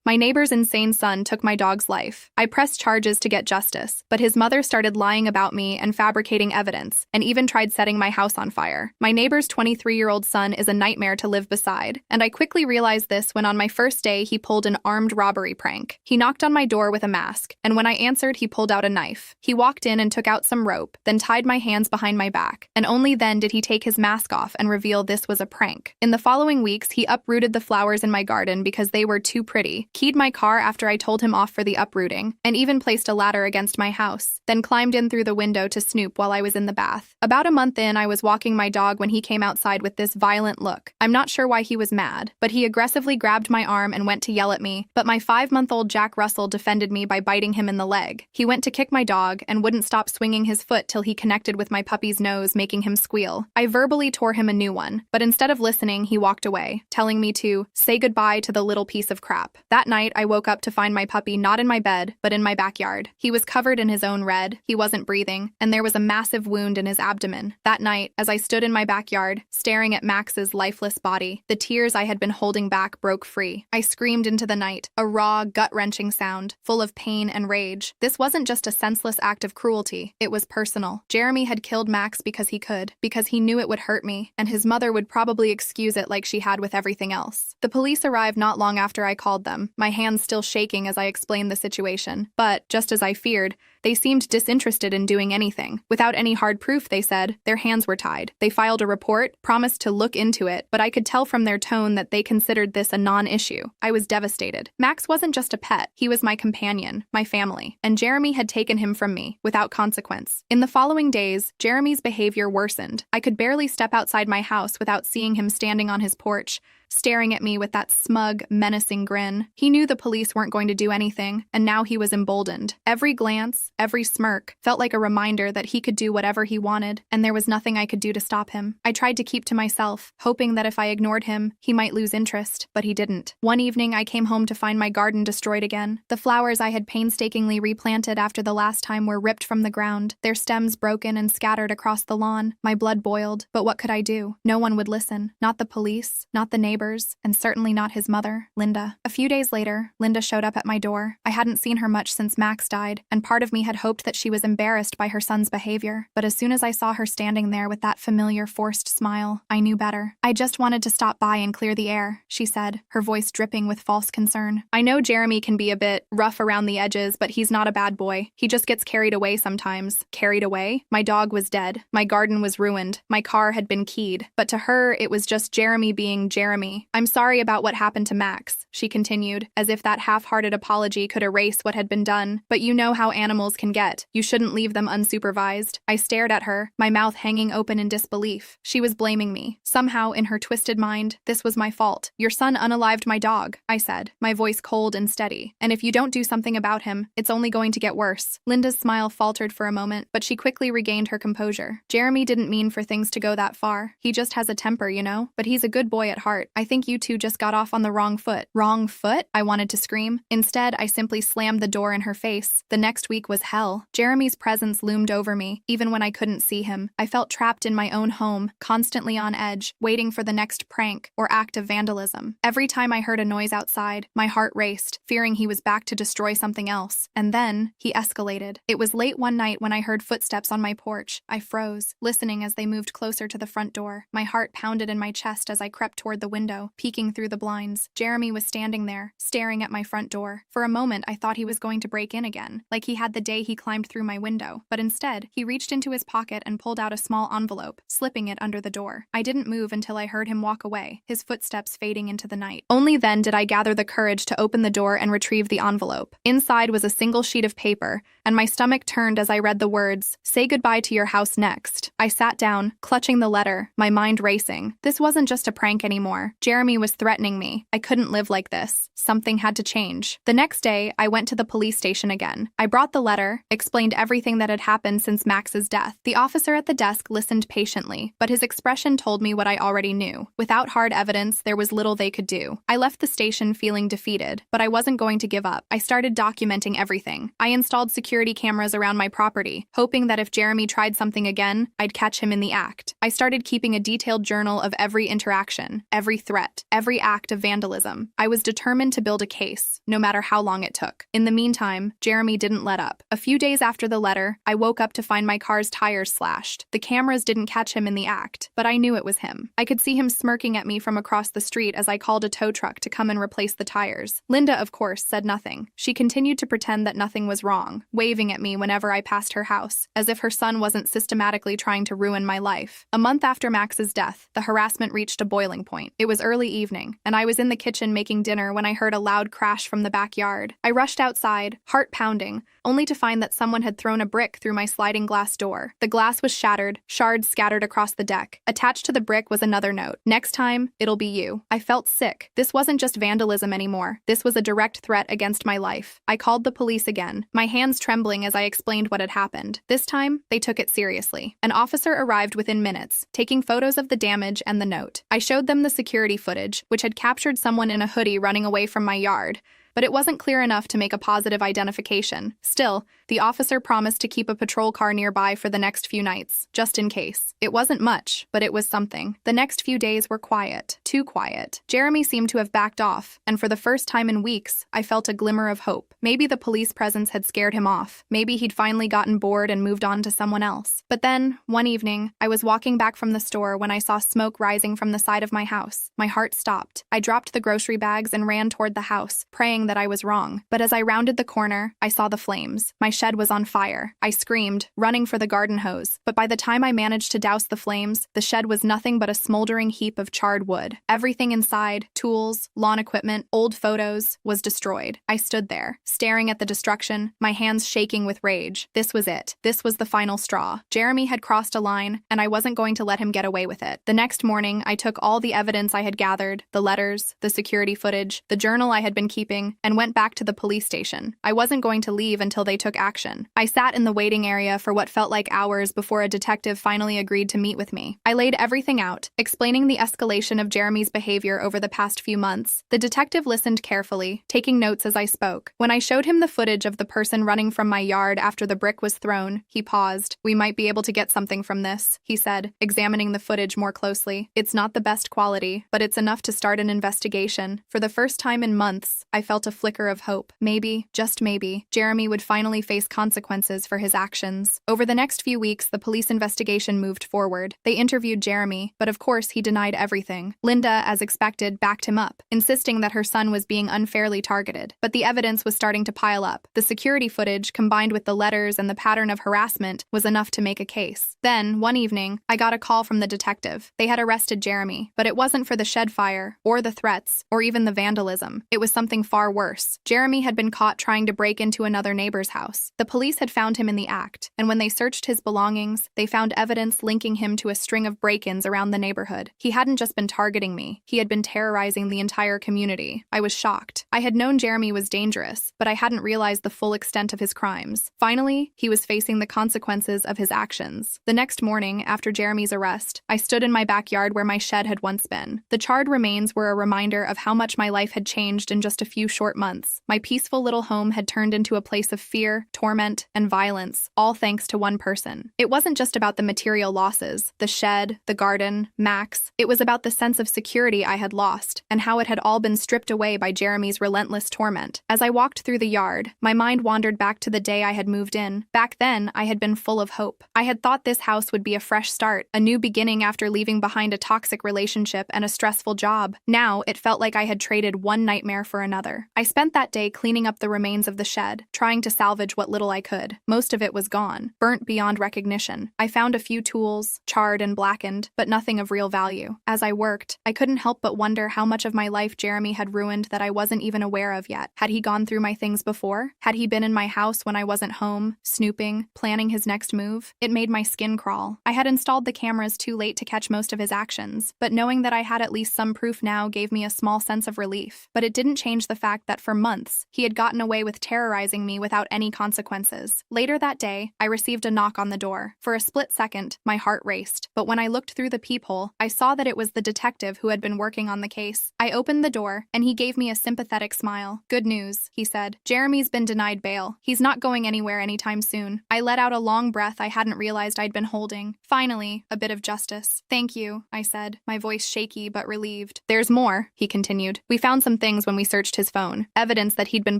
My neighbor's insane son took my dog's life. I pressed charges to get justice, but his mother started lying about me and fabricating evidence, and even tried setting my house on fire. My neighbor's 23-year-old son is a nightmare to live beside, and I quickly realized this when on my first day he pulled an armed robbery prank. He knocked on my door with a mask, and when I answered, he pulled out a knife. He walked in and took out some rope, then tied my hands behind my back, and only then did he take his mask off and reveal this was a prank. In the following weeks, he uprooted the flowers in my garden because they were too pretty, keyed my car after I told him off for the uprooting, and even placed a ladder against my house, then climbed in through the window to snoop while I was in the bath. About a month in, I was walking my dog when he came outside with this violent look. I'm not sure why he was mad, but he aggressively grabbed my arm and went to yell at me, but my 5-month-old Jack Russell defended me by biting him in the leg. He went to kick my dog and wouldn't stop swinging his foot till he connected with my puppy's nose, making him squeal. I verbally tore him a new one, but instead of listening, he walked away, telling me to say goodbye to the little piece of crap. That night, I woke up to find my puppy not in my bed, but in my backyard. He was covered in his own red, he wasn't breathing, and there was a massive wound in his abdomen. That night, as I stood in my backyard, staring at Max's lifeless body, the tears I had been holding back broke free. I screamed into the night, a raw, gut-wrenching sound, full of pain and rage. This wasn't just a senseless act of cruelty, it was personal. Jeremy had killed Max because he could, because he knew it would hurt me, and his mother would probably excuse it like she had with everything else. The police arrived not long after I called them, my hands still shaking as I explained the situation. But, just as I feared, they seemed disinterested in doing anything. Without any hard proof, they said, their hands were tied. They filed a report, promised to look into it, but I could tell from their tone that they considered this a non-issue. I was devastated. Max wasn't just a pet, he was my companion, my family, and Jeremy had taken him from me, without consequence. In the following days, Jeremy's behavior worsened. I could barely step outside my house without seeing him standing on his porch, staring at me with that smug, menacing grin. He knew the police weren't going to do anything, and now he was emboldened. Every glance, every smirk, felt like a reminder that he could do whatever he wanted, and there was nothing I could do to stop him. I tried to keep to myself, hoping that if I ignored him, he might lose interest, but he didn't. One evening, I came home to find my garden destroyed again. The flowers I had painstakingly replanted after the last time were ripped from the ground, their stems broken and scattered across the lawn. My blood boiled, but what could I do? No one would listen. Not the police, not the neighbors, and certainly not his mother, Linda. A few days later, Linda showed up at my door. I hadn't seen her much since Max died, and part of me had hoped that she was embarrassed by her son's behavior. But as soon as I saw her standing there with that familiar, forced smile, I knew better. I just wanted to stop by and clear the air, she said, her voice dripping with false concern. I know Jeremy can be a bit rough around the edges, but he's not a bad boy. He just gets carried away sometimes. Carried away? My dog was dead. My garden was ruined. My car had been keyed. But to her, it was just Jeremy being Jeremy. I'm sorry about what happened to Max, she continued, as if that half-hearted apology could erase what had been done. But you know how animals can get. You shouldn't leave them unsupervised. I stared at her, my mouth hanging open in disbelief. She was blaming me. Somehow, in her twisted mind, this was my fault. Your son unalived my dog, I said, my voice cold and steady. And if you don't do something about him, it's only going to get worse. Linda's smile faltered for a moment, but she quickly regained her composure. Jeremy didn't mean for things to go that far. He just has a temper, you know? But he's a good boy at heart. I think you two just got off on the wrong foot. Wrong foot? I wanted to scream. Instead, I simply slammed the door in her face. The next week was hell. Jeremy's presence loomed over me, even when I couldn't see him. I felt trapped in my own home, constantly on edge, waiting for the next prank or act of vandalism. Every time I heard a noise outside, my heart raced, fearing he was back to destroy something else. And then, he escalated. It was late one night when I heard footsteps on my porch. I froze, listening as they moved closer to the front door. My heart pounded in my chest as I crept toward the window, peeking through the blinds. Jeremy was standing there, staring at my front door. For a moment, I thought he was going to break in again, like he had the day he climbed through my window. But instead, he reached into his pocket and pulled out a small envelope, slipping it under the door. I didn't move until I heard him walk away, his footsteps fading into the night. Only then did I gather the courage to open the door and retrieve the envelope. Inside was a single sheet of paper, and my stomach turned as I read the words, "Say goodbye to your house next." I sat down, clutching the letter, my mind racing. This wasn't just a prank anymore. Jeremy was threatening me. I couldn't live like this. Something had to change. The next day, I went to the police station again. I brought the letter, explained everything that had happened since Max's death. The officer at the desk listened patiently, but his expression told me what I already knew. Without hard evidence, there was little they could do. I left the station feeling defeated, but I wasn't going to give up. I started documenting everything. I installed security security cameras around my property, hoping that if Jeremy tried something again, I'd catch him in the act. I started keeping a detailed journal of every interaction, every threat, every act of vandalism. I was determined to build a case, no matter how long it took. In the meantime, Jeremy didn't let up. A few days after the letter, I woke up to find my car's tires slashed. The cameras didn't catch him in the act, but I knew it was him. I could see him smirking at me from across the street as I called a tow truck to come and replace the tires. Linda, of course, said nothing. She continued to pretend that nothing was wrong, waving at me whenever I passed her house, as if her son wasn't systematically trying to ruin my life. A month after Max's death, the harassment reached a boiling point. It was early evening, and I was in the kitchen making dinner when I heard a loud crash from the backyard. I rushed outside, heart pounding, only to find that someone had thrown a brick through my sliding glass door. The glass was shattered, shards scattered across the deck. Attached to the brick was another note. "Next time, it'll be you." I felt sick. This wasn't just vandalism anymore. This was a direct threat against my life. I called the police again, my hands trembling as I explained what had happened. This time, they took it seriously. An officer arrived within minutes, taking photos of the damage and the note. I showed them the security footage, which had captured someone in a hoodie running away from my yard, but it wasn't clear enough to make a positive identification. Still, the officer promised to keep a patrol car nearby for the next few nights, just in case. It wasn't much, but it was something. The next few days were quiet, too quiet. Jeremy seemed to have backed off, and for the first time in weeks, I felt a glimmer of hope. Maybe the police presence had scared him off. Maybe he'd finally gotten bored and moved on to someone else. But then, one evening, I was walking back from the store when I saw smoke rising from the side of my house. My heart stopped. I dropped the grocery bags and ran toward the house, praying that I was wrong. But as I rounded the corner, I saw the flames. My shed was on fire. I screamed, running for the garden hose. But by the time I managed to douse the flames, the shed was nothing but a smoldering heap of charred wood. Everything inside, tools, lawn equipment, old photos, was destroyed. I stood there, staring at the destruction, my hands shaking with rage. This was it. This was the final straw. Jeremy had crossed a line, and I wasn't going to let him get away with it. The next morning, I took all the evidence I had gathered, the letters, the security footage, the journal I had been keeping, and went back to the police station. I wasn't going to leave until they took action. I sat in the waiting area for what felt like hours before a detective finally agreed to meet with me. I laid everything out, explaining the escalation of Jeremy's behavior over the past few months. The detective listened carefully, taking notes as I spoke. When I showed him the footage of the person running from my yard after the brick was thrown, he paused. "We might be able to get something from this," he said, examining the footage more closely. "It's not the best quality, but it's enough to start an investigation." For the first time in months, I felt a flicker of hope. Maybe, just maybe, Jeremy would finally face consequences for his actions. Over the next few weeks, the police investigation moved forward. They interviewed Jeremy, but of course he denied everything. Linda, as expected, backed him up, insisting that her son was being unfairly targeted. But the evidence was starting to pile up. The security footage, combined with the letters and the pattern of harassment, was enough to make a case. Then, one evening, I got a call from the detective. They had arrested Jeremy, but it wasn't for the shed fire, or the threats, or even the vandalism. It was something far worse. Jeremy had been caught trying to break into another neighbor's house. The police had found him in the act, and when they searched his belongings, they found evidence linking him to a string of break-ins around the neighborhood. He hadn't just been targeting me, he had been terrorizing the entire community. I was shocked. I had known Jeremy was dangerous, but I hadn't realized the full extent of his crimes. Finally, he was facing the consequences of his actions. The next morning, after Jeremy's arrest, I stood in my backyard where my shed had once been. The charred remains were a reminder of how much my life had changed in just a few short months. My peaceful little home had turned into a place of fear, torment, and violence, all thanks to one person. It wasn't just about the material losses, the shed, the garden, Max. It was about the sense of security I had lost, and how it had all been stripped away by Jeremy's relentless torment. As I walked through the yard, my mind wandered back to the day I had moved in. Back then, I had been full of hope. I had thought this house would be a fresh start, a new beginning after leaving behind a toxic relationship and a stressful job. Now, it felt like I had traded one nightmare for another. I spent that day cleaning up the remains of the shed, trying to salvage what little I could. Most of it was gone, burnt beyond recognition. I found a few tools, charred and blackened, but nothing of real value. As I worked, I couldn't help but wonder how much of my life Jeremy had ruined that I wasn't even aware of yet. Had he gone through my things before? Had he been in my house when I wasn't home, snooping, planning his next move? It made my skin crawl. I had installed the cameras too late to catch most of his actions, but knowing that I had at least some proof now gave me a small sense of relief. But it didn't change the fact fact that for months, he had gotten away with terrorizing me without any consequences. Later that day, I received a knock on the door. For a split second, my heart raced, but when I looked through the peephole, I saw that it was the detective who had been working on the case. I opened the door, and he gave me a sympathetic smile. "Good news," he said. "Jeremy's been denied bail. He's not going anywhere anytime soon." I let out a long breath I hadn't realized I'd been holding. Finally, a bit of justice. "Thank you," I said, my voice shaky but relieved. "There's more," he continued. "We found some things when we searched his phone. Evidence that he'd been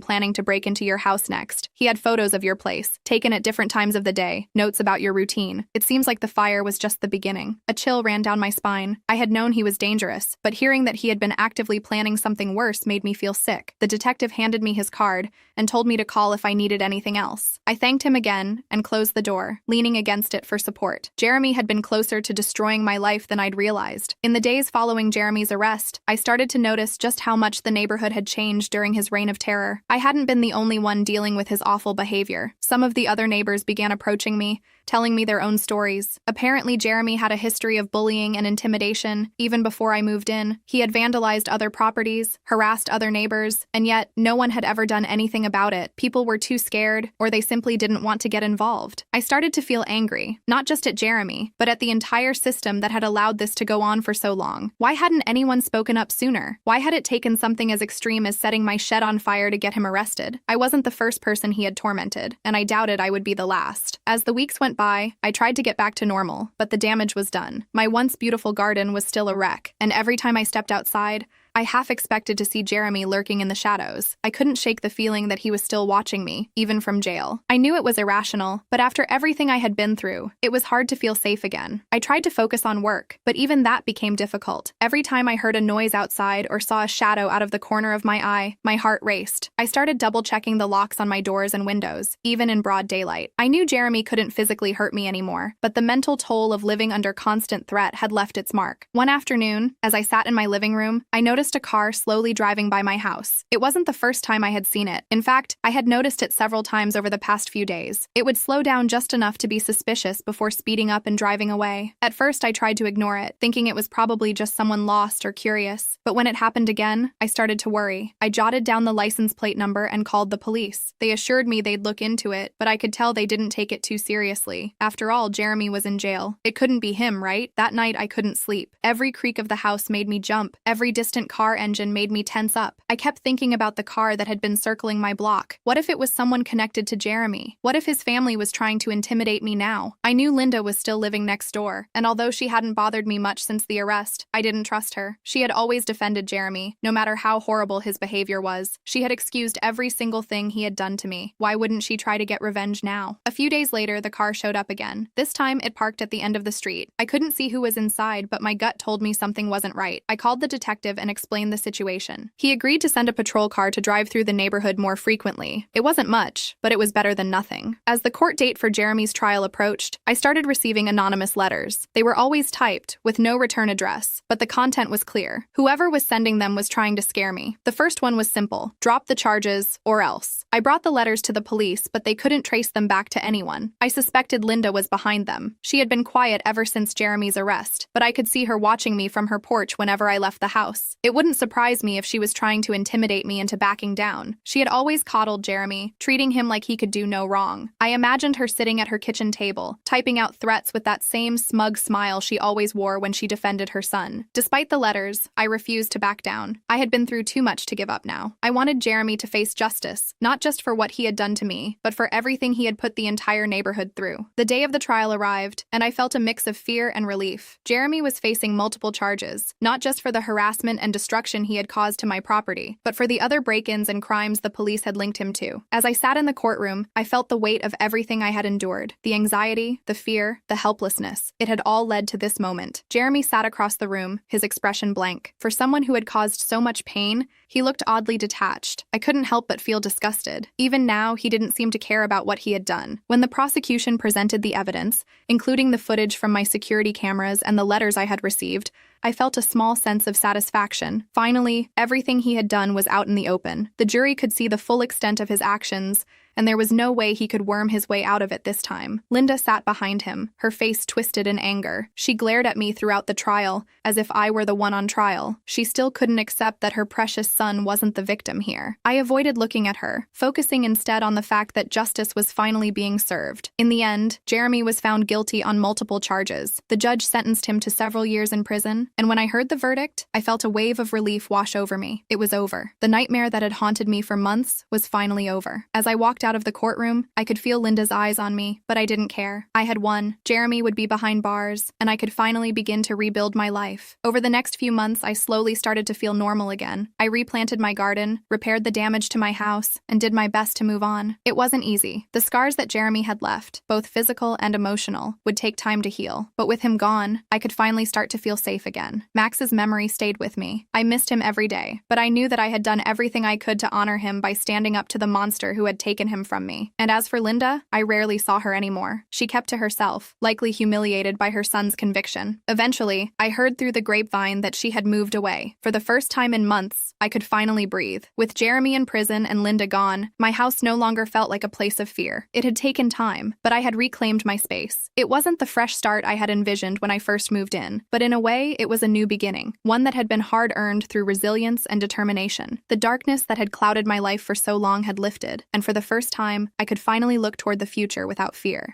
planning to break into your house next. He had photos of your place, taken at different times of the day, notes about your routine. It seems like the fire was just the beginning." A chill ran down my spine. I had known he was dangerous, but hearing that he had been actively planning something worse made me feel sick. The detective handed me his card and told me to call if I needed anything else. I thanked him again and closed the door, leaning against it for support. Jeremy had been closer to destroying my life than I'd realized. In the days following Jeremy's arrest, I started to notice just how much the neighborhood had changed during his reign of terror. I hadn't been the only one dealing with his awful behavior. Some of the other neighbors began approaching me, telling me their own stories. Apparently, Jeremy had a history of bullying and intimidation. Even before I moved in, he had vandalized other properties, harassed other neighbors, and yet no one had ever done anything about it. People were too scared, or they simply didn't want to get involved. I started to feel angry, not just at Jeremy, but at the entire system that had allowed this to go on for so long. Why hadn't anyone spoken up sooner? Why had it taken something as extreme as setting my shed on fire to get him arrested? I wasn't the first person he had tormented, and I doubted I would be the last. As the weeks went by, I tried to get back to normal, but the damage was done. My once beautiful garden was still a wreck, and every time I stepped outside, I half expected to see Jeremy lurking in the shadows. I couldn't shake the feeling that he was still watching me, even from jail. I knew it was irrational, but after everything I had been through, it was hard to feel safe again. I tried to focus on work, but even that became difficult. Every time I heard a noise outside or saw a shadow out of the corner of my eye, my heart raced. I started double-checking the locks on my doors and windows, even in broad daylight. I knew Jeremy couldn't physically hurt me anymore, but the mental toll of living under constant threat had left its mark. One afternoon, as I sat in my living room, I noticed a car slowly driving by my house. It wasn't the first time I had seen it. In fact, I had noticed it several times over the past few days. It would slow down just enough to be suspicious before speeding up and driving away. At first, I tried to ignore it, thinking it was probably just someone lost or curious. But when it happened again, I started to worry. I jotted down the license plate number and called the police. They assured me they'd look into it, but I could tell they didn't take it too seriously. After all, Jeremy was in jail. It couldn't be him, right? That night, I couldn't sleep. Every creak of the house made me jump. Every distant car engine made me tense up. I kept thinking about the car that had been circling my block. What if it was someone connected to Jeremy? What if his family was trying to intimidate me now? I knew Linda was still living next door, and although she hadn't bothered me much since the arrest, I didn't trust her. She had always defended Jeremy, no matter how horrible his behavior was. She had excused every single thing he had done to me. Why wouldn't she try to get revenge now? A few days later, the car showed up again. This time, it parked at the end of the street. I couldn't see who was inside, but my gut told me something wasn't right. I called the detective and explained the situation. He agreed to send a patrol car to drive through the neighborhood more frequently. It wasn't much, but it was better than nothing. As the court date for Jeremy's trial approached, I started receiving anonymous letters. They were always typed, with no return address, but the content was clear. Whoever was sending them was trying to scare me. The first one was simple: drop the charges, or else. I brought the letters to the police, but they couldn't trace them back to anyone. I suspected Linda was behind them. She had been quiet ever since Jeremy's arrest, but I could see her watching me from her porch whenever I left the house. It wouldn't surprise me if she was trying to intimidate me into backing down. She had always coddled Jeremy, treating him like he could do no wrong. I imagined her sitting at her kitchen table, typing out threats with that same smug smile she always wore when she defended her son. Despite the letters, I refused to back down. I had been through too much to give up now. I wanted Jeremy to face justice, not just for what he had done to me, but for everything he had put the entire neighborhood through. The day of the trial arrived, and I felt a mix of fear and relief. Jeremy was facing multiple charges, not just for the harassment and destruction he had caused to my property, but for the other break-ins and crimes the police had linked him to. As I sat in the courtroom, I felt the weight of everything I had endured. The anxiety, the fear, the helplessness. It had all led to this moment. Jeremy sat across the room, his expression blank. For someone who had caused so much pain, he looked oddly detached. I couldn't help but feel disgusted. Even now, he didn't seem to care about what he had done. When the prosecution presented the evidence, including the footage from my security cameras and the letters I had received, I felt a small sense of satisfaction. Finally, everything he had done was out in the open. The jury could see the full extent of his actions, and there was no way he could worm his way out of it this time. Linda sat behind him, her face twisted in anger. She glared at me throughout the trial, as if I were the one on trial. She still couldn't accept that her precious son wasn't the victim here. I avoided looking at her, focusing instead on the fact that justice was finally being served. In the end, Jeremy was found guilty on multiple charges. The judge sentenced him to several years in prison, and when I heard the verdict, I felt a wave of relief wash over me. It was over. The nightmare that had haunted me for months was finally over. As I walked out of the courtroom, I could feel Linda's eyes on me, but I didn't care. I had won. Jeremy would be behind bars, and I could finally begin to rebuild my life. Over the next few months, I slowly started to feel normal again. I replanted my garden, repaired the damage to my house, and did my best to move on. It wasn't easy. The scars that Jeremy had left, both physical and emotional, would take time to heal. But with him gone, I could finally start to feel safe again. Max's memory stayed with me. I missed him every day, but I knew that I had done everything I could to honor him by standing up to the monster who had taken him from me. And as for Linda, I rarely saw her anymore. She kept to herself, likely humiliated by her son's conviction. Eventually, I heard through the grapevine that she had moved away. For the first time in months, I could finally breathe. With Jeremy in prison and Linda gone, my house no longer felt like a place of fear. It had taken time, but I had reclaimed my space. It wasn't the fresh start I had envisioned when I first moved in, but in a way, it was a new beginning, one that had been hard-earned through resilience and determination. The darkness that had clouded my life for so long had lifted, and for the first time, I could finally look toward the future without fear.